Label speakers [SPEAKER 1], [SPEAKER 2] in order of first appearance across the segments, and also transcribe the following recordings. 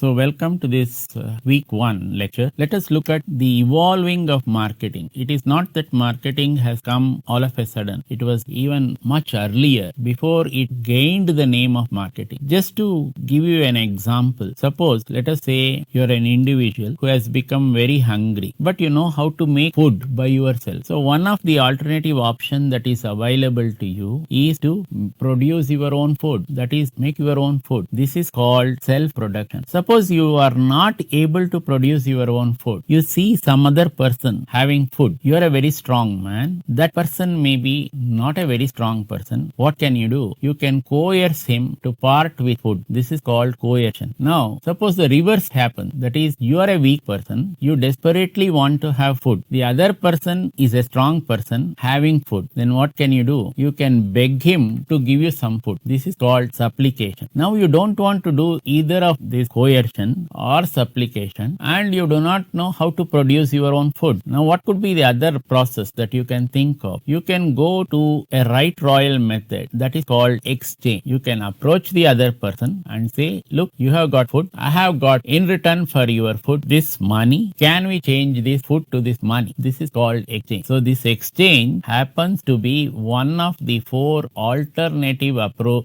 [SPEAKER 1] So, welcome to this week one lecture. Let us look at the evolving of marketing. It is not that marketing has come all of a sudden, it was even much earlier before it gained the name of marketing. Just to give you an example, suppose let us say you're an individual who has become very hungry, but you know how to make food by yourself. So, one of the alternative option that is available to you is to produce your own food, that is, make your own food. This is called self production. Suppose you are not able to produce your own food, you see some other person having food. You are a very strong man, that person may be not a very strong person. What can you do? You can coerce him to part with food. This is called coercion. Now, suppose the reverse happens, that is, you are a weak person, you desperately want to have food. The other person is a strong person having food. Then what can you do? You can beg him to give you some food. This is called supplication. Now, you don't want to do either of this coercion or supplication, and you do not know how to produce your own food. Now, what could be the other process that you can think of? You can go to a right royal method, that is called exchange. You can approach the other person and say, look, you have got food, I have got in return for your food this money. Can we change this food to this money? This is called exchange. So, this exchange happens to be one of the four alternative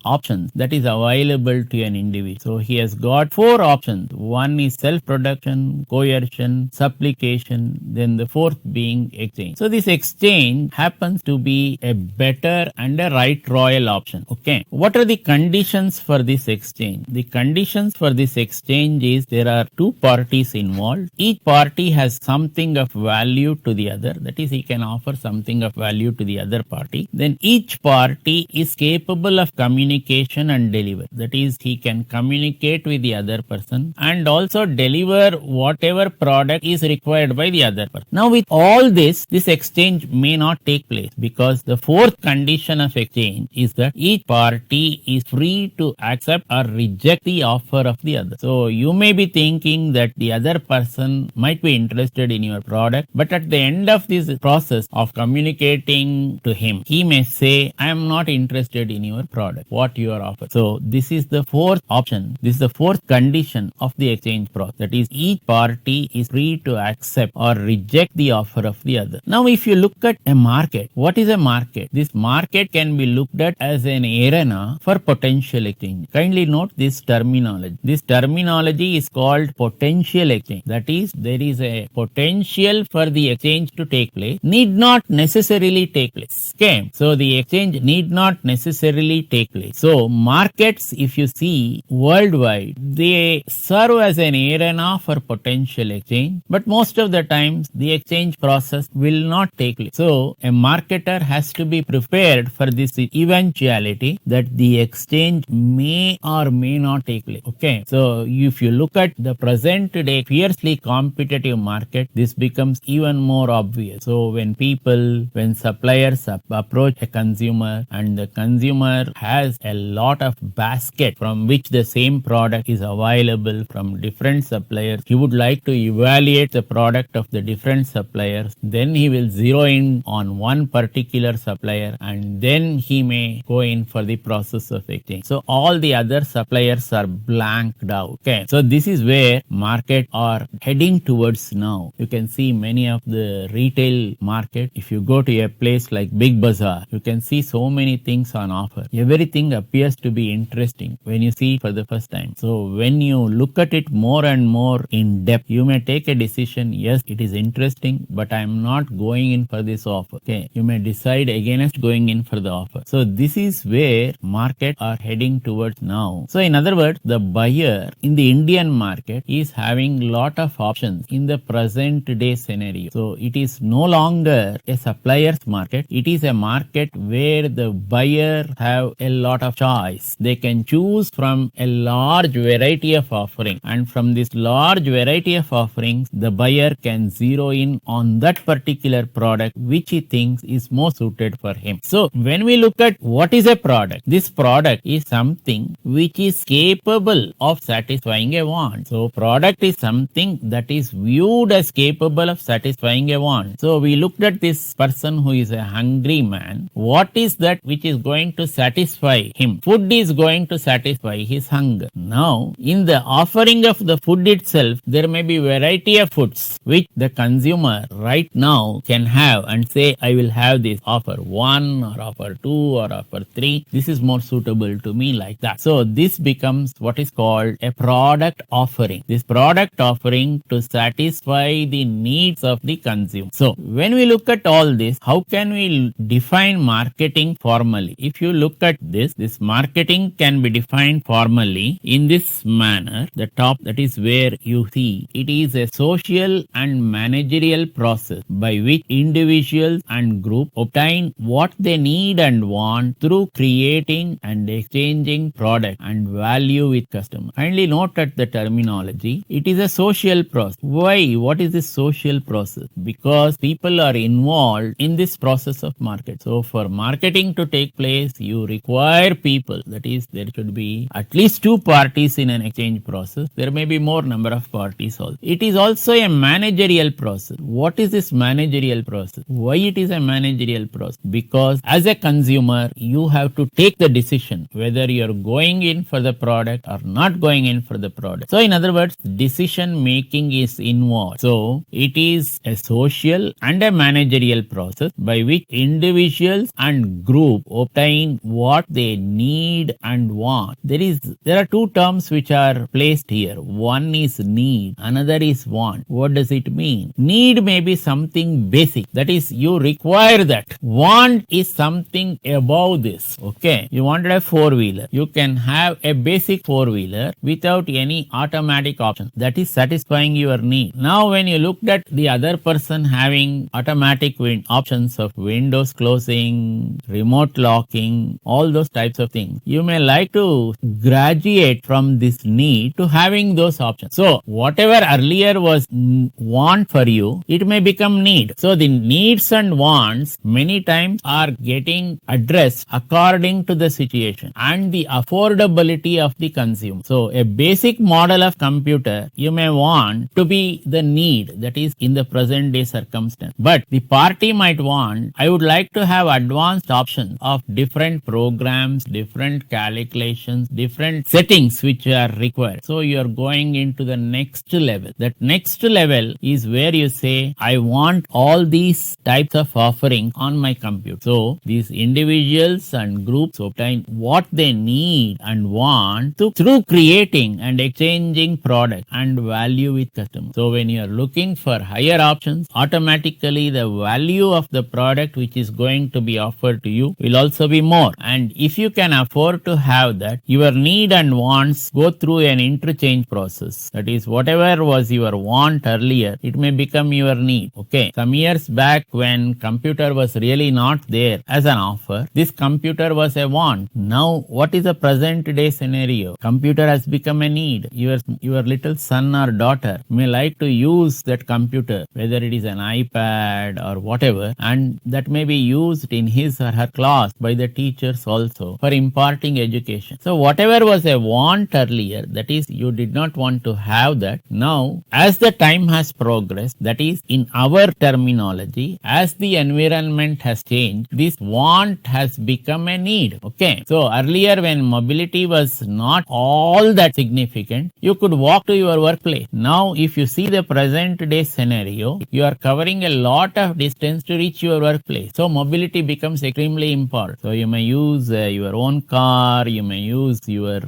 [SPEAKER 1] options that is available to an individual. So, he has got four options. One is self-production, coercion, supplication, then the fourth being exchange. So, this exchange happens to be a better and a right royal option. Okay. What are the conditions for this exchange? The conditions for this exchange is there are two parties involved. Each party has something of value to the other. That is, he can offer something of value to the other party. Then each party is capable of communication and deliver. That is, he can communicate with the other person and also deliver whatever product is required by the other person. Now, with all this exchange may not take place because the fourth condition of exchange is that each party is free to accept or reject the offer of the other. So, you may be thinking that the other person might be interested in your product, but at the end of this process of communicating to him, he may say, I am not interested in your product, what you are offering. So, this is the fourth option. This is the fourth condition of the exchange process. That is, each party is free to accept or reject the offer of the other. Now, if you look at a market, what is a market? This market can be looked at as an arena for potential exchange. Kindly note this terminology. This terminology is called potential exchange. That is, there is a potential for the exchange to take place, need not necessarily take place. Okay. So, the exchange need not necessarily take place. So, markets, if you see worldwide, they serve as an arena for potential exchange, but most of the times the exchange process will not take place. So, a marketer has to be prepared for this eventuality that the exchange may or may not take place. Okay. So, if you look at the present day fiercely competitive market, this becomes even more obvious. So, when suppliers approach a consumer and the consumer has a lot of basket from which the same product is available from different suppliers, he would like to evaluate the product of the different suppliers. Then he will zero in on one particular supplier and then he may go in for the process of exchange. So, all the other suppliers are blanked out. Okay. So, this is where market are heading towards now. You can see many of the retail market. If you go to a place like Big Bazaar, you can see so many things on offer. Everything appears to be interesting when you see for the first time. So, when you look at it more and more in depth, you may take a decision, yes, it is interesting, but I am not going in for this offer. Okay. You may decide against going in for the offer. So, this is where market are heading towards now. So, in other words, the buyer in the Indian market is having lot of options in the present day scenario. So, it is no longer a supplier's market. It is a market where the buyer have a lot of choice. They can choose from a large variety of offerings, and from this large variety of offerings, the buyer can zero in on that particular product which he thinks is more suited for him. So, when we look at what is a product, this product is something which is capable of satisfying a want. So, product is something that is viewed as capable of satisfying a want. So, we looked at this person who is a hungry man. What is that which is going to satisfy him? Food is going to satisfy his hunger. Now, in the offering of the food itself, there may be variety of foods which the consumer right now can have and say, I will have this offer 1 or offer 2 or offer 3. This is more suitable to me like that. So this becomes what is called a product offering. This product offering to satisfy the needs of the consumer. So when we look at all this, how can we define marketing formally? If you look at this marketing can be defined formally in this manner. The top, that is where you see it is a social and managerial process by which individuals and groups obtain what they need and want through creating and exchanging product and value with customers. Kindly note at the terminology. It is a social process. Why? What is this social process? Because people are involved in this process of market. So for marketing to take place, you require people. That is, there should be at least 2 parties in an exchange process. There may be more number of parties also. It is also a managerial process. What is this managerial process? Why it is a managerial process? Because as a consumer, you have to take the decision whether you are going in for the product or not going in for the product. So in other words, decision making is involved. So it is a social and a managerial process by which individuals and group obtain what they need and want. There are 2 terms which are placed here. One is need, another is want. What does it mean? Need may be something basic, that is, you require that. Want is something above this. Okay, you wanted a 4-wheeler. You can have a basic 4-wheeler without any automatic option. That is satisfying your need. Now when you looked at the other person having automatic options of windows closing, remote locking, all those types of things, you may like to graduate from this need to having those options. So whatever earlier was want for you, it may become need. So the needs and wants many times are getting addressed according to the situation and the affordability of the consumer. So a basic model of computer you may want to be the need, that is in the present day circumstance. But the party might want, I would like to have advanced options of different programs, different calculations, different settings which are required. So you are going into the next level. That next level is where you say, I want all these types of offerings on my computer. So these individuals and groups obtain what they need and want through creating and exchanging product and value with customers. So when you are looking for higher options, automatically the value of the product which is going to be offered to you will also be more. And if you can afford to have that, your need and wants go through an interchange process. That is, whatever was your want earlier, it may become your need. Okay. Some years back when computer was really not there as an offer, this computer was a want. Now what is the present day scenario? Computer has become a need. Your little son or daughter may like to use that computer, whether it is an iPad or whatever, and that may be used in his or her class by the teachers also for imparting education. So whatever was a want earlier, that is, you did not want to have that. Now as the time has progressed, that is in our terminology, as the environment has changed, this want has become a need. Okay. So earlier when mobility was not all that significant, you could walk to your workplace. Now if you see the present day scenario, you are covering a lot of distance to reach your workplace. So mobility becomes extremely important. So you may use your own car, you may use your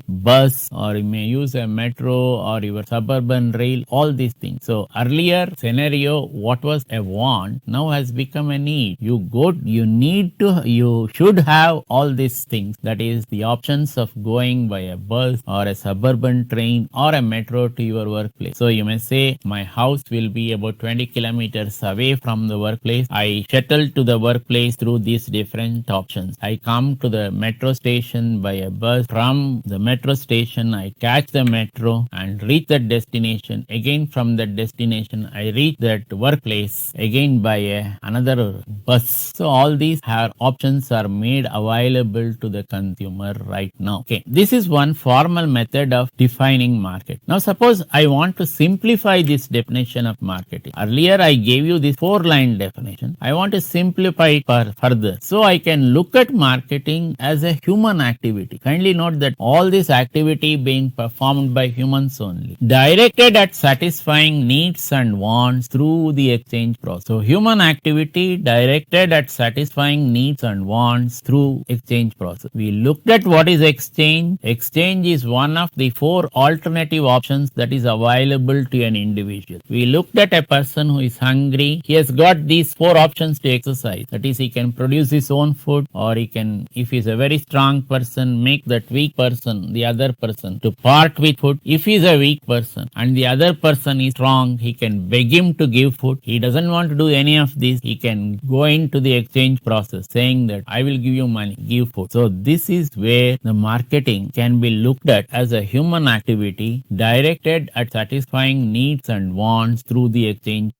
[SPEAKER 1] bus, or you may use a metro or your suburban rail, all these things. So earlier scenario, what was a want now has become a need. You should have all these things. That is the options of going by a bus or a suburban train or a metro to your workplace. So you may say, my house will be about 20 kilometers away from the workplace. I shuttle to the workplace through these different options. I come to the metro station by a bus. From the metro station, I catch the metro and reach that destination. Again from that destination, I reach that workplace again by another bus. So all these options are made available to the consumer right now. Okay, this is one formal method of defining market. Now suppose I want to simplify this definition of marketing. Earlier I gave you this 4-line definition. I want to simplify it further. So I can look at marketing as a human activity. Kindly note that all this activity being exchange performed by humans only, directed at satisfying needs and wants through the exchange process. So human activity directed at satisfying needs and wants through exchange process. We looked at what is exchange. Exchange is one of the four alternative options that is available to an individual. We looked at a person who is hungry. He has got these four options to exercise. That is, he can produce his own food, or he can, if he is a very strong person, make that weak person, the other person, to part with food. If he is a weak person and the other person is strong, he can beg him to give food. He doesn't want to do any of this. He can go into the exchange process saying that I will give you money, give food. So this is where the marketing can be looked at as a human activity directed at satisfying needs and wants through the exchange